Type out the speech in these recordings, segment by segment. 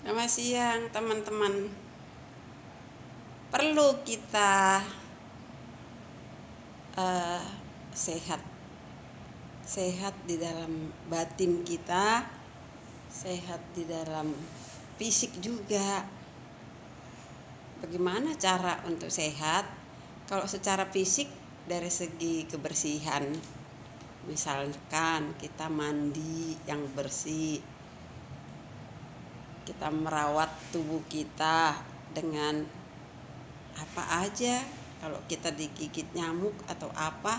Selamat siang teman-teman. Perlu kita uh, sehat. Sehat di dalam batin kita, sehat di dalam fisik juga. Bagaimana cara untuk sehat? Kalau secara fisik dari segi kebersihan, misalkan kita mandi yang bersih, kita merawat tubuh kita dengan apa aja. Kalau kita digigit nyamuk atau apa,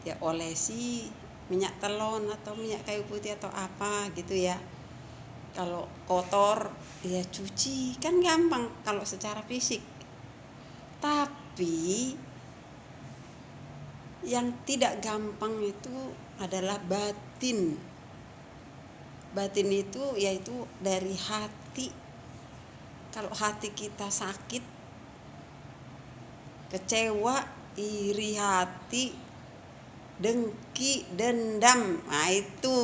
ya olesi minyak telon atau minyak kayu putih atau apa gitu ya. Kalau kotor ya cuci, kan gampang kalau secara fisik. Tapi yang tidak gampang itu adalah batin. Batin itu yaitu dari hati. Kalau hati kita sakit, kecewa, iri hati, dengki, dendam, nah itu.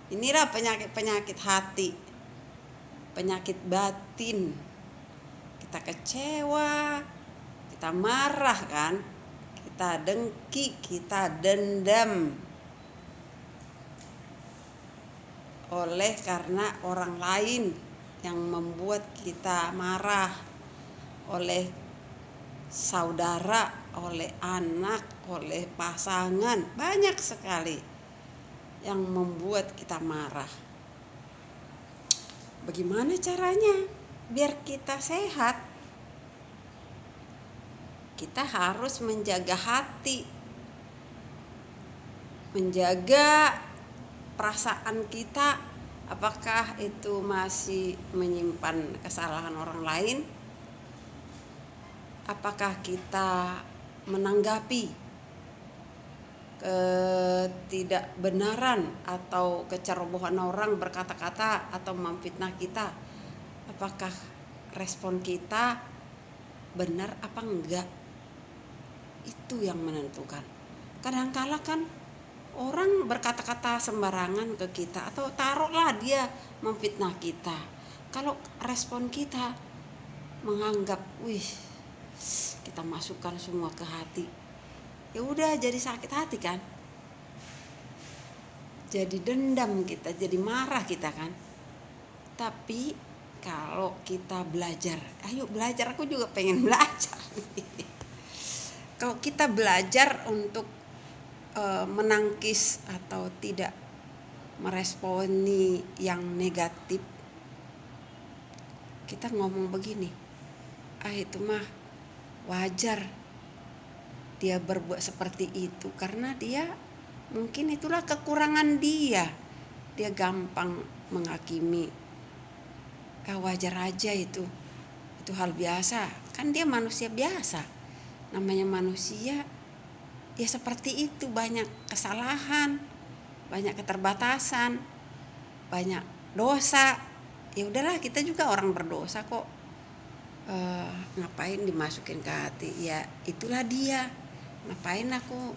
Inilah penyakit hati, penyakit batin. Kita kecewa, kita marah kan, kita dengki, kita dendam oleh karena orang lain yang membuat kita marah, oleh saudara, oleh anak, oleh pasangan, banyak sekali yang membuat kita marah. Bagaimana caranya biar kita sehat? Kita harus menjaga hati, menjaga perasaan kita. Apakah itu masih menyimpan kesalahan orang lain? Apakah kita menanggapi ketidakbenaran atau kecerobohan orang berkata-kata atau memfitnah kita? Apakah respon kita benar apa enggak? Itu yang menentukan. Kadang-kala kan orang berkata-kata sembarangan ke kita, atau taruhlah dia memfitnah kita. Kalau respon kita menganggap, kita masukkan semua ke hati, ya udah jadi sakit hati kan, jadi dendam kita, jadi marah kita kan. Tapi kalau kita belajar, ayo belajar, aku juga pengen belajar. Kalau kita belajar untuk menangkis atau tidak meresponi yang negatif, kita ngomong begini, itu mah wajar dia berbuat seperti itu karena dia mungkin itulah kekurangan dia gampang menghakimi. Wajar aja, itu hal biasa kan, dia manusia biasa, namanya manusia ya seperti itu, banyak kesalahan, banyak keterbatasan, banyak dosa. Ya udahlah, kita juga orang berdosa kok. Ngapain dimasukin ke hati? Ya itulah dia. Ngapain aku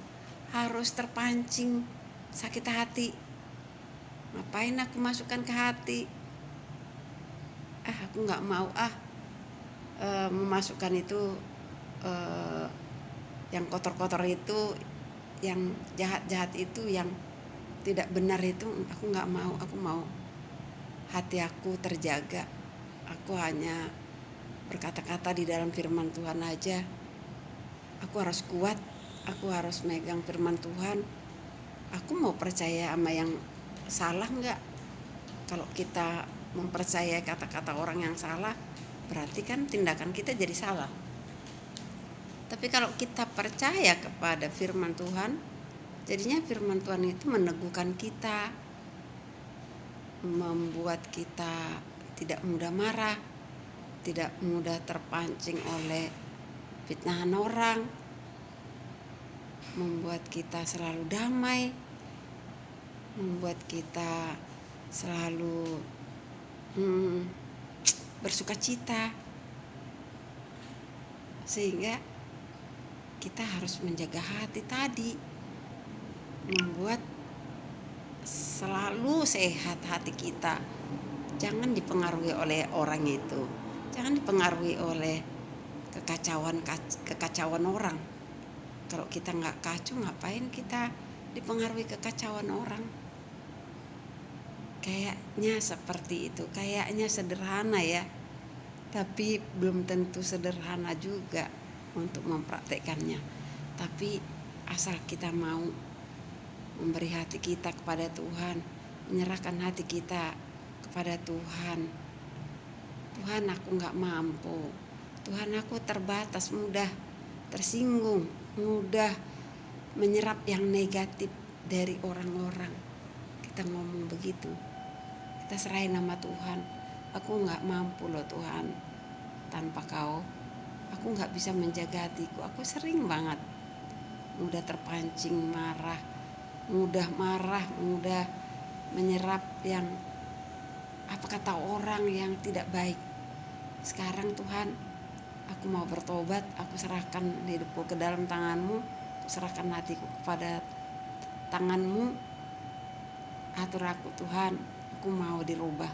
harus terpancing sakit hati? Ngapain aku masukkan ke hati? Aku nggak mau memasukkan itu, yang kotor-kotor itu, yang jahat-jahat itu, yang tidak benar itu, aku nggak mau. Aku mau hati aku terjaga. Aku hanya berkata-kata di dalam firman Tuhan aja. Aku harus kuat, aku harus megang firman Tuhan. Aku mau percaya sama yang salah enggak? Kalau kita mempercayai kata-kata orang yang salah, berarti kan tindakan kita jadi salah. Tapi kalau kita percaya kepada firman Tuhan, jadinya firman Tuhan itu meneguhkan kita, membuat kita tidak mudah marah, tidak mudah terpancing oleh fitnahan orang, membuat kita selalu damai, membuat kita selalu bersukacita. Sehingga kita harus menjaga hati tadi, membuat selalu sehat hati kita, Jangan dipengaruhi oleh orang itu. Jangan dipengaruhi oleh kekacauan orang. Kalau kita nggak kacau, ngapain kita dipengaruhi kekacauan orang? Kayaknya seperti itu, kayaknya sederhana ya, tapi belum tentu sederhana juga untuk mempraktekkannya. Tapi asal kita mau memberi hati kita kepada Tuhan, menyerahkan hati kita kepada Tuhan. Tuhan, aku nggak mampu. Tuhan, aku terbatas, mudah tersinggung, mudah menyerap yang negatif dari orang-orang. Kita ngomong begitu, kita serahin nama Tuhan. Aku nggak mampu loh Tuhan, tanpa Kau aku nggak bisa menjaga hatiku. Aku sering banget mudah terpancing marah, mudah menyerap yang apa kata orang yang tidak baik. Sekarang Tuhan, aku mau bertobat, aku serahkan hidupku ke dalam tangan-Mu, aku serahkan hatiku kepada tangan-Mu. Atur aku Tuhan, aku mau dirubah,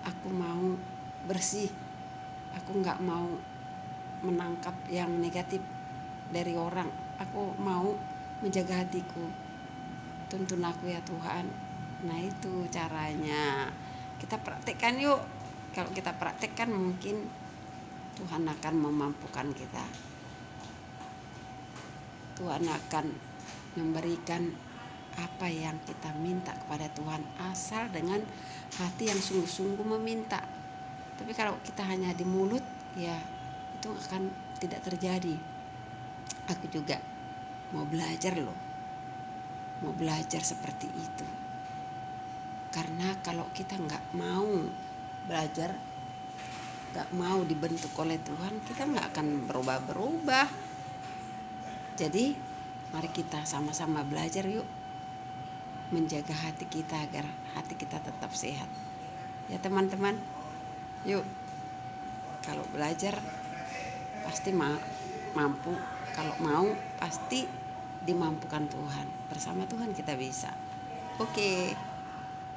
aku mau bersih, aku gak mau menangkap yang negatif dari orang, aku mau menjaga hatiku. Tuntun aku ya Tuhan. Nah itu caranya, kita praktekkan yuk. Kalau kita praktekkan mungkin Tuhan akan memampukan kita. Tuhan akan memberikan apa yang kita minta kepada Tuhan, asal dengan hati yang sungguh-sungguh meminta. Tapi kalau kita hanya di mulut, ya itu akan tidak terjadi. Aku juga mau belajar loh, mau belajar seperti itu. Karena kalau kita nggak mau belajar, nggak mau dibentuk oleh Tuhan, kita nggak akan berubah-berubah. Jadi mari kita sama-sama belajar yuk, menjaga hati kita agar hati kita tetap sehat. Ya teman-teman, yuk. Kalau belajar pasti mampu, kalau mau pasti dimampukan Tuhan. Bersama Tuhan kita bisa. Oke.